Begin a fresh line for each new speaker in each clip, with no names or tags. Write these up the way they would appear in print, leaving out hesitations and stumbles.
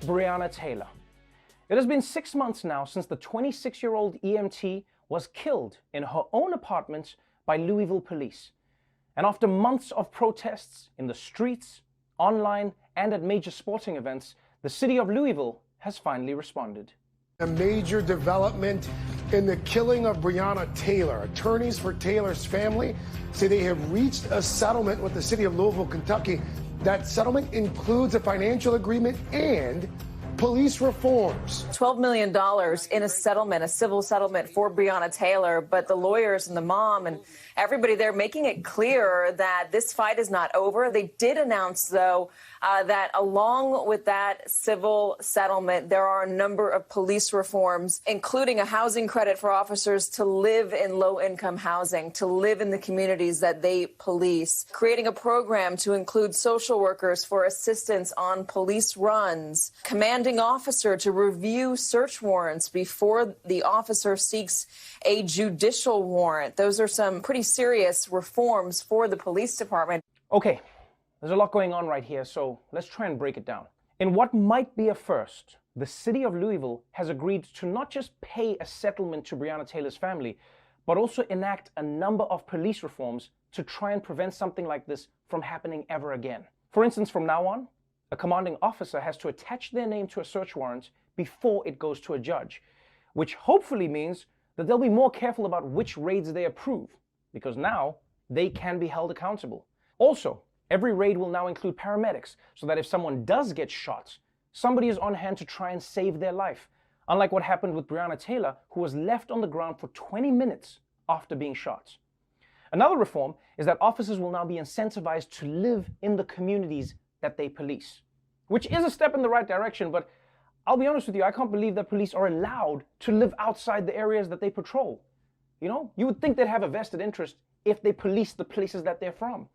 Breonna Taylor. It has been 6 months now since the 26-year-old EMT was killed in her own apartment by Louisville police. And after months of protests in the streets, online, and at major sporting events, the city of Louisville has finally responded.
A major development in the killing of Breonna Taylor. Attorneys for Taylor's family say they have reached a settlement with the city of Louisville, Kentucky. That settlement includes a financial agreement and police reforms.
$12 million in a settlement, a civil settlement for Breonna Taylor, but the lawyers and the mom and everybody there making it clear that this fight is not over. They did announce, though, that along with that civil settlement, there are a number of police reforms, including a housing credit for officers to live in low-income housing, to live in the communities that they police, creating a program to include social workers for assistance on police runs, commanding officer to review search warrants before the officer seeks a judicial warrant. Those are some pretty serious reforms for the police department.
Okay, there's a lot going on right here, so let's try and break it down. In what might be a first, the city of Louisville has agreed to not just pay a settlement to Breonna Taylor's family, but also enact a number of police reforms to try and prevent something like this from happening ever again. For instance, from now on, a commanding officer has to attach their name to a search warrant before it goes to a judge, which hopefully means that they'll be more careful about which raids they approve, because now they can be held accountable. Also, every raid will now include paramedics, so that if someone does get shot, somebody is on hand to try and save their life, unlike what happened with Breonna Taylor, who was left on the ground for 20 minutes after being shot. Another reform is that officers will now be incentivized to live in the communities that they police, which is a step in the right direction, but I'll be honest with you, I can't believe that police are allowed to live outside the areas that they patrol. You know, you would think they'd have a vested interest if they police the places that they're from.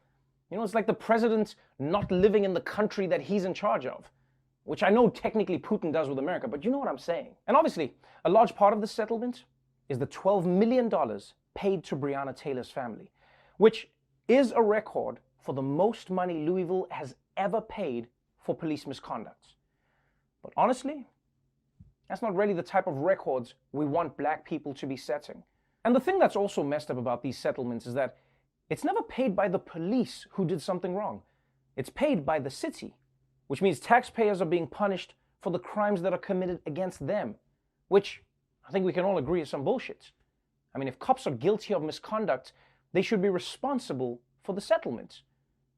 You know, it's like the president not living in the country that he's in charge of, which I know technically Putin does with America, but you know what I'm saying. And obviously, a large part of the settlement is the $12 million paid to Breonna Taylor's family, which is a record for the most money Louisville has ever paid for police misconduct. But honestly, that's not really the type of records we want black people to be setting. And the thing that's also messed up about these settlements is that it's never paid by the police who did something wrong. It's paid by the city, which means taxpayers are being punished for the crimes that are committed against them, which I think we can all agree is some bullshit. I mean, if cops are guilty of misconduct, they should be responsible for the settlement.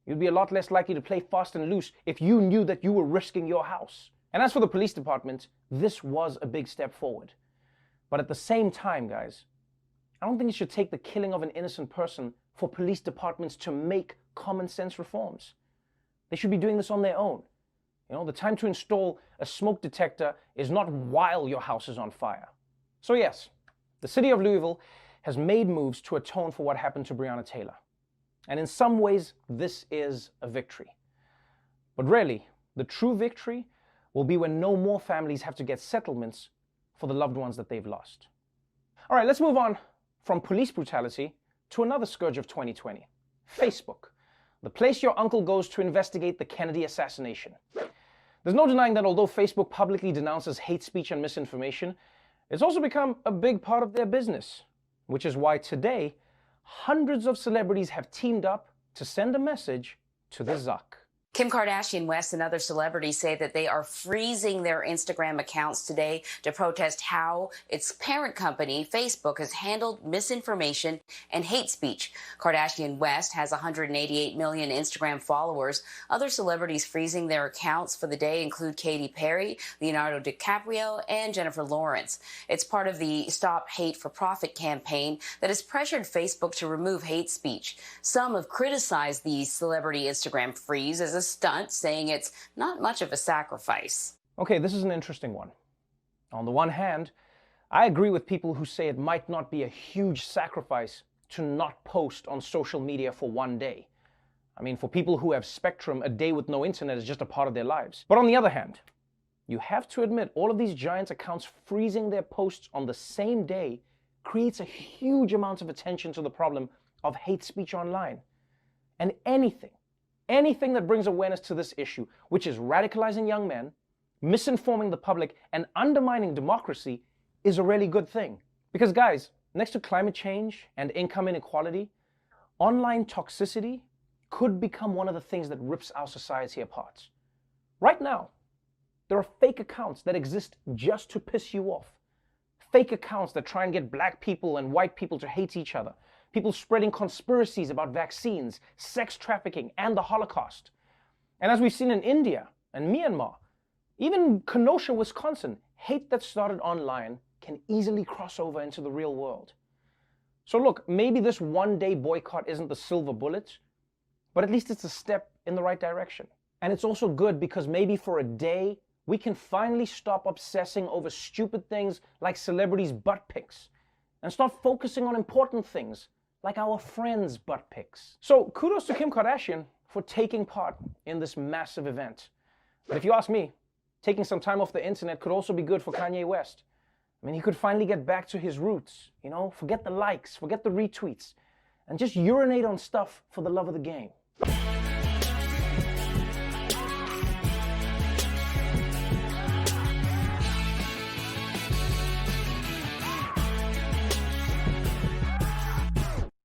You'd be a lot less likely to play fast and loose if you knew that you were risking your house. And as for the police department, this was a big step forward. But at the same time, guys, I don't think it should take the killing of an innocent person for police departments to make common sense reforms. They should be doing this on their own. You know, the time to install a smoke detector is not while your house is on fire. So yes, the city of Louisville has made moves to atone for what happened to Breonna Taylor. And in some ways, this is a victory. But really, the true victory will be when no more families have to get settlements for the loved ones that they've lost. All right, let's move on from police brutality to another scourge of 2020, Facebook, the place your uncle goes to investigate the Kennedy assassination. There's no denying that although Facebook publicly denounces hate speech and misinformation, it's also become a big part of their business, which is why today, hundreds of celebrities have teamed up to send a message to the Zuck.
Kim Kardashian West and other celebrities say that they are freezing their Instagram accounts today to protest how its parent company, Facebook, has handled misinformation and hate speech. Kardashian West has 188 million Instagram followers. Other celebrities freezing their accounts for the day include Katy Perry, Leonardo DiCaprio, and Jennifer Lawrence. It's part of the Stop Hate for Profit campaign that has pressured Facebook to remove hate speech. Some have criticized the celebrity Instagram freeze as a stunt, saying it's not much of a sacrifice.
Okay, this is an interesting one. On the one hand, I agree with people who say it might not be a huge sacrifice to not post on social media for one day. I mean, for people who have Spectrum, a day with no internet is just a part of their lives. But on the other hand, you have to admit all of these giant accounts freezing their posts on the same day creates a huge amount of attention to the problem of hate speech online. And anything that brings awareness to this issue, which is radicalizing young men, misinforming the public, and undermining democracy is a really good thing. Because guys, next to climate change and income inequality, online toxicity could become one of the things that rips our society apart. Right now, there are fake accounts that exist just to piss you off. Fake accounts that try and get black people and white people to hate each other. People spreading conspiracies about vaccines, sex trafficking, and the Holocaust. And as we've seen in India and Myanmar, even Kenosha, Wisconsin, hate that started online can easily cross over into the real world. So look, maybe this one-day boycott isn't the silver bullet, but at least it's a step in the right direction. And it's also good because maybe for a day, we can finally stop obsessing over stupid things like celebrities' butt pics and start focusing on important things like our friends' butt pics. So kudos to Kim Kardashian for taking part in this massive event. But if you ask me, taking some time off the internet could also be good for Kanye West. I mean, he could finally get back to his roots, forget the likes, forget the retweets, and just urinate on stuff for the love of the game.